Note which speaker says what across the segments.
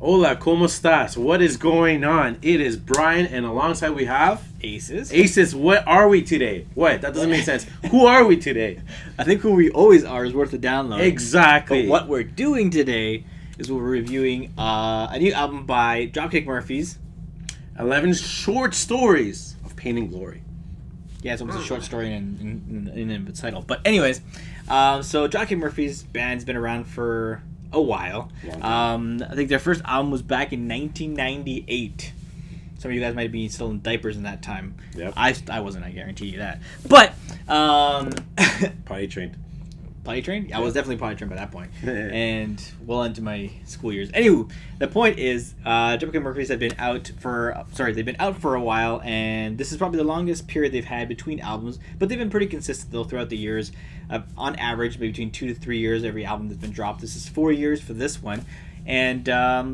Speaker 1: Hola, ¿cómo estás? What is going on? It is Brian, and alongside we have...
Speaker 2: Aces.
Speaker 1: Aces, what are we today? What? That doesn't make sense. Who are we today?
Speaker 2: I think who we always are is worth a download.
Speaker 1: Exactly.
Speaker 2: But what we're doing today is we're reviewing a new album by Dropkick Murphys.
Speaker 1: 11 short stories of pain and glory.
Speaker 2: Yeah, it's almost a short story in its title. But anyways, so Dropkick Murphys band's been around for a while. I think their first album was back in 1998. Some of you guys might be still in diapers in that time.
Speaker 1: Yep.
Speaker 2: I wasn't, I guarantee you that. But
Speaker 1: Potty trained.
Speaker 2: potty trained? I was definitely potty trained by that point. And well into my school years. Anywho, the point is, Dropkick Murphys have been out for a while, and this is probably the longest period they've had between albums, but they've been pretty consistent though throughout the years. On average, maybe between 2 to 3 years every album that's been dropped. This is 4 years for this one. And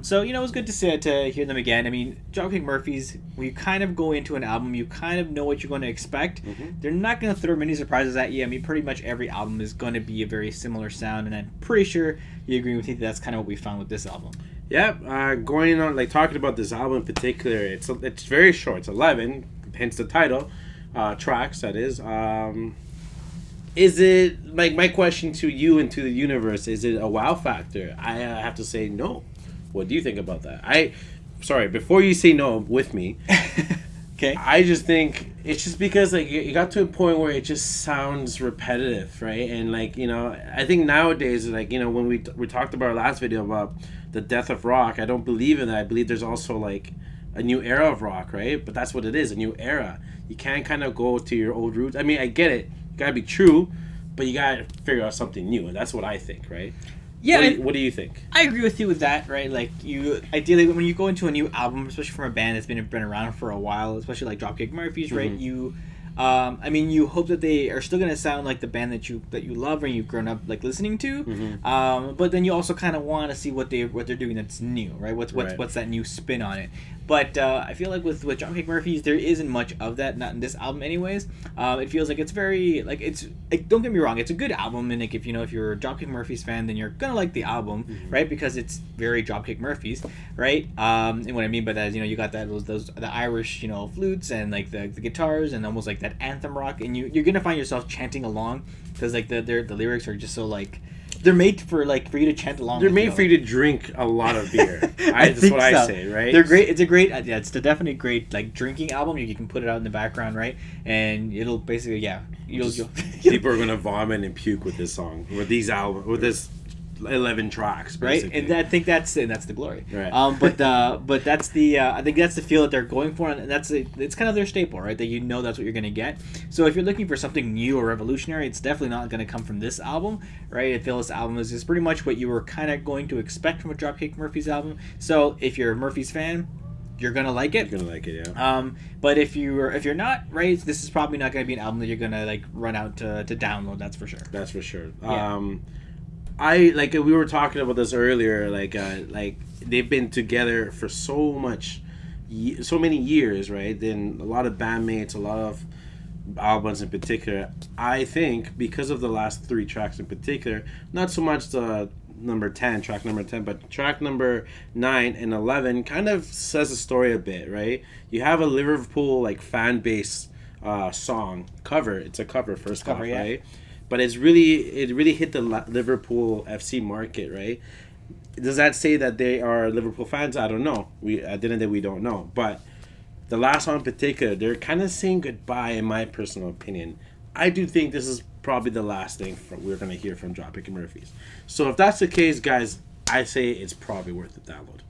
Speaker 2: so, it was good to hear them again. I mean, Dropkick Murphys, when you kind of go into an album, you kind of know what you're going to expect. Mm-hmm. They're not going to throw many surprises at you. I mean, pretty much every album is going to be a very similar sound, and I'm pretty sure you agree with me that that's kind of what we found with this album.
Speaker 1: Yeah, going on, talking about this album in particular, it's very short. It's 11, hence the title, tracks, that is. Is it, my question to you and to the universe, is it a wow factor? I have to say no. What do you think about that? Sorry, before you say no with me,
Speaker 2: okay.
Speaker 1: I just think it's just because, you got to a point where it just sounds repetitive, right? And, I think nowadays, when we talked about our last video about the death of rock, I don't believe in that. I believe there's also, a new era of rock, right? But that's what it is, a new era. You can't kind of go to your old roots. I mean, I get it. Gotta be true, but you gotta figure out something new, and that's what I think, right?
Speaker 2: Yeah.
Speaker 1: What do you think?
Speaker 2: I agree with you with that, right? Ideally, when you go into a new album, especially from a band that's been around for a while, especially like Dropkick Murphys, right? Mm-hmm. You hope that they are still gonna sound like the band that you love and you've grown up listening to. Mm-hmm. But then you also kind of want to see what they're doing that's new, right? What's that new spin on it? But I feel like with Dropkick Murphys, there isn't much of that, not in this album anyways. It feels like it's very, don't get me wrong, it's a good album, and if you're a Dropkick Murphys fan, then you're gonna like the album, mm-hmm. right? Because it's very Dropkick Murphys, right? And what I mean by that is, you got the Irish, flutes and the guitars and almost like that anthem rock, and you're gonna find yourself chanting along because the lyrics are just so they're made for you to chant along.
Speaker 1: They're made for you to drink a lot of beer. That's what I say, right?
Speaker 2: They're great. It's a great, it's definitely a great drinking album. You can put it out in the background, right? And it'll basically, you'll
Speaker 1: people are gonna vomit and puke with this song, with this 11 tracks, basically.
Speaker 2: Right? And I think that's the glory.
Speaker 1: Right.
Speaker 2: But that's the I think that's the feel that they're going for, and it's kind of their staple, right? That that's what you're gonna get. So if you're looking for something new or revolutionary, it's definitely not gonna come from this album, right? I feel this album is just pretty much what you were kind of going to expect from a Dropkick Murphys album. So if you're a Murphys fan, you're gonna like it.
Speaker 1: You're gonna like it, yeah.
Speaker 2: But if you're not, right, this is probably not gonna be an album that you're gonna run out to download. That's for sure.
Speaker 1: That's for sure.
Speaker 2: Yeah.
Speaker 1: We were talking about this earlier. They've been together for so many years, right? Then a lot of bandmates, a lot of albums in particular. I think because of the last 3 tracks in particular, not so much the track number 10, but track number 9 and 11 kind of says the story a bit, right? You have a Liverpool fan base song cover. It's a cover first off,
Speaker 2: yeah.
Speaker 1: right? But it really hit the Liverpool FC market, right? Does that say that they are Liverpool fans? I don't know. At the end of the day, we don't know. But the last song in particular, they're kind of saying goodbye, in my personal opinion. I do think this is probably the last thing we're going to hear from Dropkick Murphys. So if that's the case, guys, I say it's probably worth the download.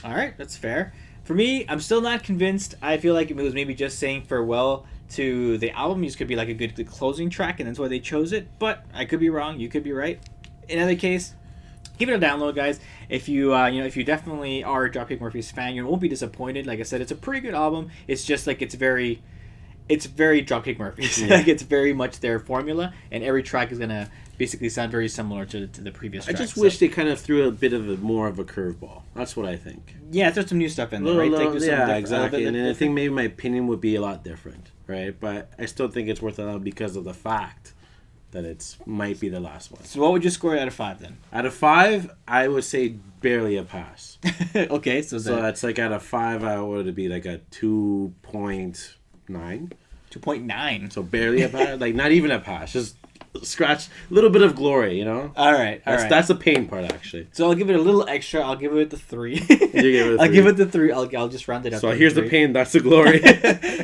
Speaker 2: All right, that's fair. For me, I'm still not convinced. I feel like it was maybe just saying farewell to the album. This could be a good closing track, and that's why they chose it. But I could be wrong. You could be right. In either case, give it a download, guys. If you if you definitely are a Dropkick Murphys fan, you won't be disappointed. Like I said, it's a pretty good album. It's just it's very Dropkick Murphys.
Speaker 1: Yeah.
Speaker 2: It's very much their formula, and every track is gonna basically sound very similar to the previous track.
Speaker 1: I just wish they kind of threw a bit of more of a curveball. That's what I think.
Speaker 2: Yeah, there's some new stuff in there, right?
Speaker 1: Yeah, exactly. And I think maybe my opinion would be a lot different, right? But I still think it's worth it because of the fact that it's might be the last one.
Speaker 2: So what would you score it out of 5 then?
Speaker 1: Out of 5, I would say barely a pass.
Speaker 2: Okay, so
Speaker 1: that's like out of 5, I would be like a 2.9.
Speaker 2: 2.9.
Speaker 1: So barely a pass, like not even a pass, just scratch a little bit of glory, you know.
Speaker 2: All right.
Speaker 1: That's the pain part actually.
Speaker 2: So I'll give it a little extra. I'll give it the 3.
Speaker 1: You give it a 3.
Speaker 2: I'll give it the 3. I'll just round it up.
Speaker 1: So here's the pain. That's the glory.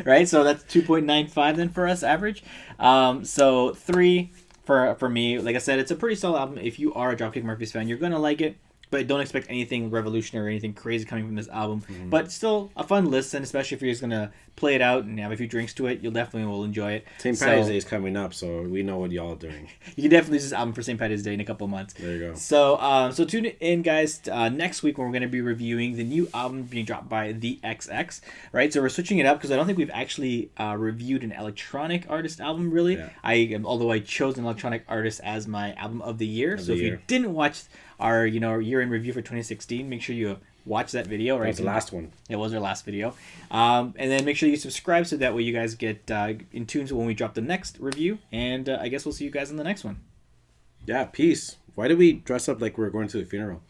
Speaker 2: Right. So that's 2.95 then for us average. So 3 for me. Like I said, it's a pretty solid album. If you are a Dropkick Murphys fan, you're gonna like it. But don't expect anything revolutionary or anything crazy coming from this album. Mm-hmm. But still a fun listen, especially if you're just going to play it out and have a few drinks to it. You'll definitely will enjoy it.
Speaker 1: St. Patty's Day is coming up, so we know what y'all are doing.
Speaker 2: You can definitely use this album for St. Patty's Day in a couple of months.
Speaker 1: There you go.
Speaker 2: So tune in, guys, next week when we're going to be reviewing the new album being dropped by The XX. Right? So we're switching it up because I don't think we've actually reviewed an electronic artist album, really. Yeah. Although I chose an electronic artist as my album of the year. So if you didn't watch our year in review for 2016, make sure you watch that video. Right,
Speaker 1: that was the last one.
Speaker 2: It was our last video, and then make sure you subscribe so that way you guys get in tune when we drop the next review. And I guess we'll see you guys in the next one.
Speaker 1: Yeah, peace. Why did we dress up like we're going to the funeral?